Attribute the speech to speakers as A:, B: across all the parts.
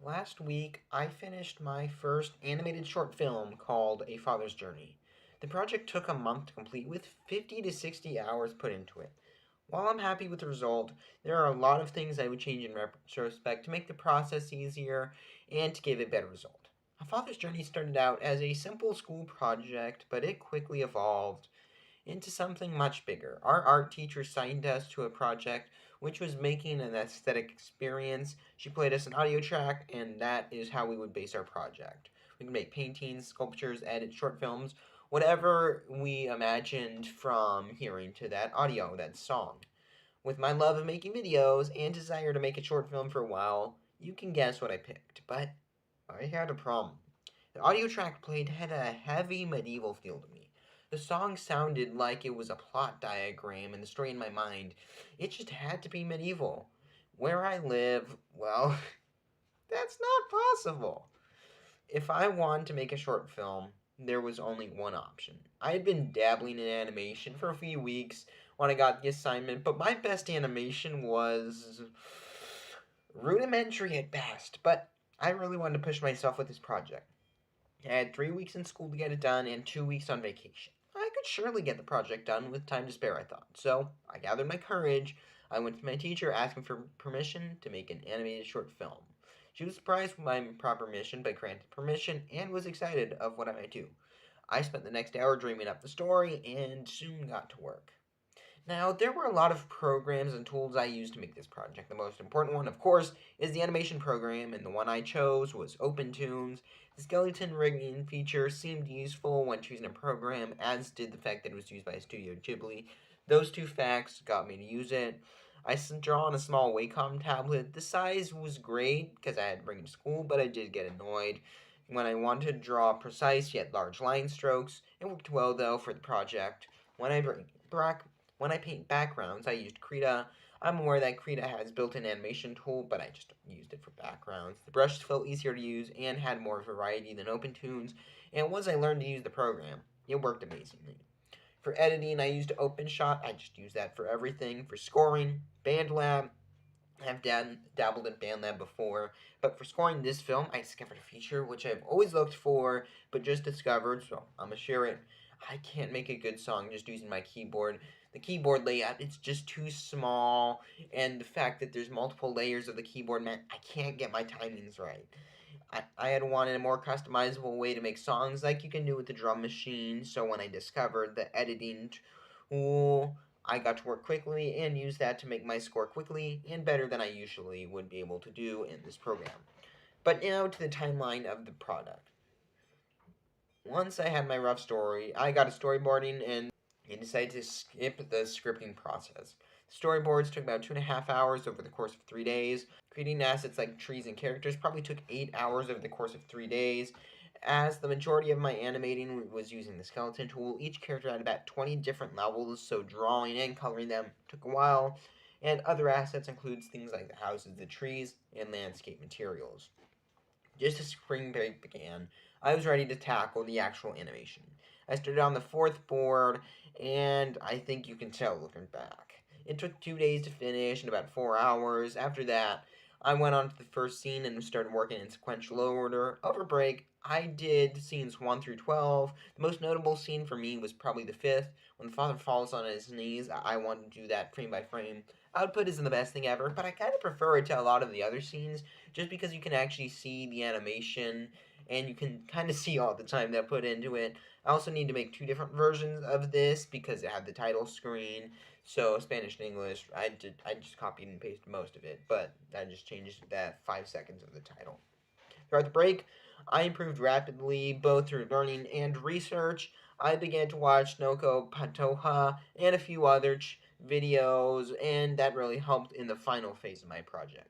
A: Last week, I finished my first animated short film called A Father's Journey. The project took a month to complete with 50 to 60 hours put into it. While I'm happy with the result, there are a lot of things I would change in retrospect to make the process easier and to give a better result. A Father's Journey started out as a simple school project, but it quickly evolved into something much bigger. Our art teacher signed us to a project which was making an aesthetic experience. She played us an audio track, and that is how we would base our project. We could make paintings, sculptures, edit short films, whatever we imagined from hearing to that audio, that song. With my love of making videos and desire to make a short film for a while, you can guess what I picked, but I had a problem. The audio track played had a heavy medieval feel to me. The song sounded like it was a plot diagram and the story in my mind. It just had to be medieval. Where I live, well, that's not possible. If I wanted to make a short film, there was only one option. I had been dabbling in animation for a few weeks when I got the assignment, but my best animation was rudimentary at best. But I really wanted to push myself with this project. I had 3 weeks in school to get it done and 2 weeks on vacation. I could surely get the project done with time to spare, I thought. So I gathered my courage. I went to my teacher asking for permission to make an animated short film. She was surprised with my proper mission but granted permission and was excited of what I might do. I spent the next hour dreaming up the story and soon got to work. Now, there were a lot of programs and tools I used to make this project. The most important one, of course, is the animation program, and the one I chose was OpenToons. The skeleton rigging feature seemed useful when choosing a program, as did the fact that it was used by Studio Ghibli. Those two facts got me to use it. I draw on a small Wacom tablet. The size was great because I had to bring it to school, but I did get annoyed when I wanted to draw precise yet large line strokes. It worked well though for the project. When I bring back when I paint backgrounds, I used Krita. I'm aware that Krita has built-in animation tool, but I just used it for backgrounds. The brushes felt easier to use and had more variety than OpenToons, and once I learned to use the program, it worked amazingly. For editing, I used OpenShot. I just use that for everything. For scoring, BandLab. I've dabbled in BandLab before, but for scoring this film, I discovered a feature which I've always looked for, but just discovered, so I'm gonna share it. I can't make a good song just using my keyboard. The keyboard layout, it's just too small, and the fact that there's multiple layers of the keyboard meant I can't get my timings right. I had wanted a more customizable way to make songs like you can do with the drum machine, so when I discovered the editing tool, I got to work quickly and used that to make my score quickly and better than I usually would be able to do in this program. But now to the timeline of the product. Once I had my rough story, I got a storyboarding and decided to skip the scripting process. Storyboards took about 2.5 hours over the course of 3 days. Creating assets like trees and characters probably took 8 hours over the course of 3 days. As the majority of my animating was using the skeleton tool, each character had about 20 different levels, so drawing and coloring them took a while. And other assets includes things like the houses, the trees, and landscape materials. Just as spring break began, I was ready to tackle the actual animation. I started on the fourth board, and I think you can tell looking back. It took 2 days to finish and about 4 hours. After that, I went on to the first scene and started working in sequential order. Over break, I did scenes 1 through 12. The most notable scene for me was probably the fifth, when the father falls on his knees. I wanted to do that frame by frame. Output isn't the best thing ever, but I kind of prefer it to a lot of the other scenes just because you can actually see the animation and you can kind of see all the time that put into it. I also need to make two different versions of this because it had the title screen, so Spanish and English. I just copied and pasted most of it, but I just changed that 5 seconds of the title. Throughout the break, I improved rapidly both through learning and research. I began to watch Noko Patoha and a few other videos, and that really helped in the final phase of my project.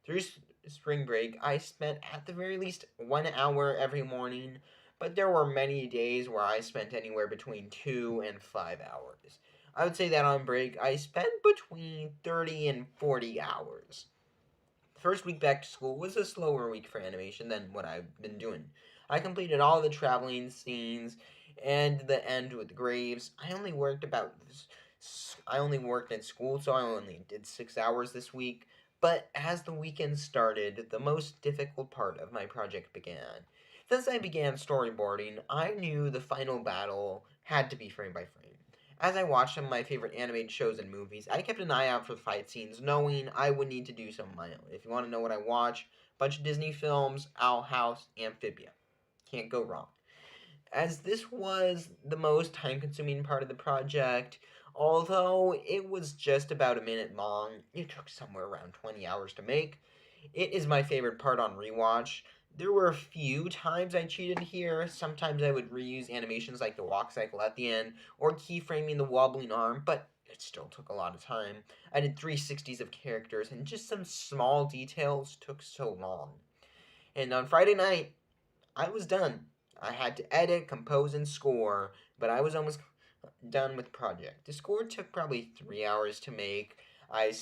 A: Through spring break, I spent at the very least 1 hour every morning, but there were many days where I spent anywhere between 2 and 5 hours. I would say that on break, I spent between 30 and 40 hours. The first week back to school was a slower week for animation than what I've been doing. I completed all the traveling scenes and the end with the graves. I only worked at school, so I only did 6 hours this week. But as the weekend started, the most difficult part of my project began. Since I began storyboarding, I knew the final battle had to be frame by frame. As I watched some of my favorite animated shows and movies, I kept an eye out for the fight scenes, knowing I would need to do some of my own. If you want to know what I watch, bunch of Disney films, Owl House, Amphibia. Can't go wrong. As this was the most time consuming part of the project, although it was just about a minute long, it took somewhere around 20 hours to make. It is my favorite part on rewatch. There were a few times I cheated here. Sometimes I would reuse animations like the walk cycle at the end or keyframing the wobbling arm, but it still took a lot of time. I did 360s of characters, and just some small details took so long. And on Friday night, I was done. I had to edit, compose, and score, but I was almost done with the project. The score took probably 3 hours to make. I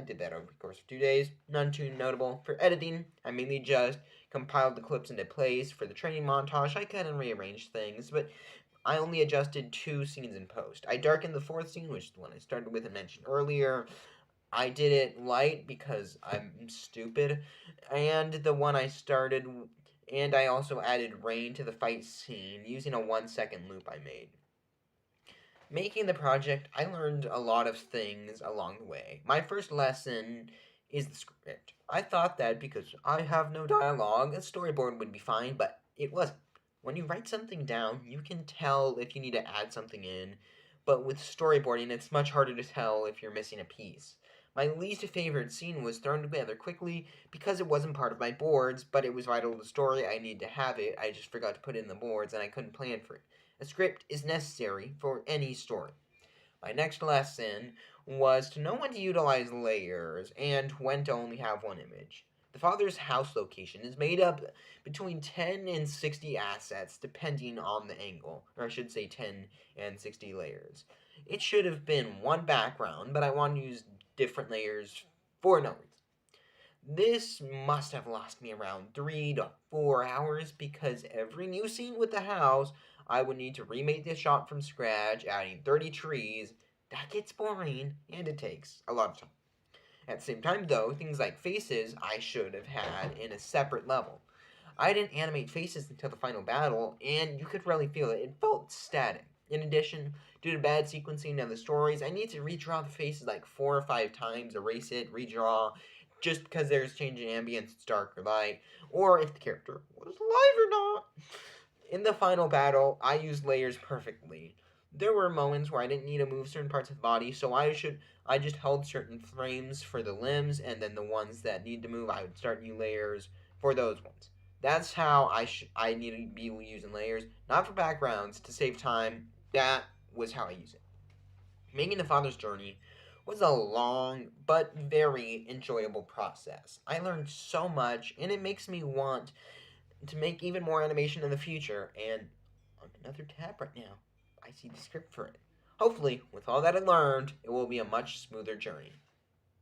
A: did that over the course of 2 days. None too notable. For editing, I mainly just compiled the clips into place. For the training montage, I kind of rearranged things, but I only adjusted 2 scenes in post. I darkened the fourth scene, which is the one I started with and mentioned earlier. I did it light because I'm stupid, and the one I started, and I also added rain to the fight scene using a 1 second loop I made. Making the project, I learned a lot of things along the way. My first lesson is the script. I thought that because I have no dialogue, a storyboard would be fine, but it wasn't. When you write something down, you can tell if you need to add something in, but with storyboarding, it's much harder to tell if you're missing a piece. My least favorite scene was thrown together quickly because it wasn't part of my boards, but it was vital to the story. I needed to have it. I just forgot to put it in the boards and I couldn't plan for it. A script is necessary for any story. My next lesson was to know when to utilize layers and when to only have one image. The father's house location is made up between 10 and 60 assets depending on the angle, or I should say 10 and 60 layers. It should have been one background, but I wanted to use different layers for no reason. This must have lost me around 3 to 4 hours because every new scene with the house, I would need to remake the shot from scratch, adding 30 trees. That gets boring and it takes a lot of time. At the same time, though, things like faces I should have had in a separate level. I didn't animate faces until the final battle, and you could really feel it. It felt static. In addition, due to bad sequencing of the stories, I need to redraw the faces like 4 or 5 times, erase it, redraw, just because there's changing ambience, it's dark or light, or if the character was alive or not. In the final battle, I used layers perfectly. There were moments where I didn't need to move certain parts of the body, so I just held certain frames for the limbs, and then the ones that need to move, I would start new layers for those ones. That's how I need to be using layers, not for backgrounds to save time. That was how I use it. Making the father's journey was a long but very enjoyable process. I learned so much, and it makes me want to make even more animation in the future. And on another tab right now, I see the script for it. Hopefully, with all that I learned, it will be a much smoother journey.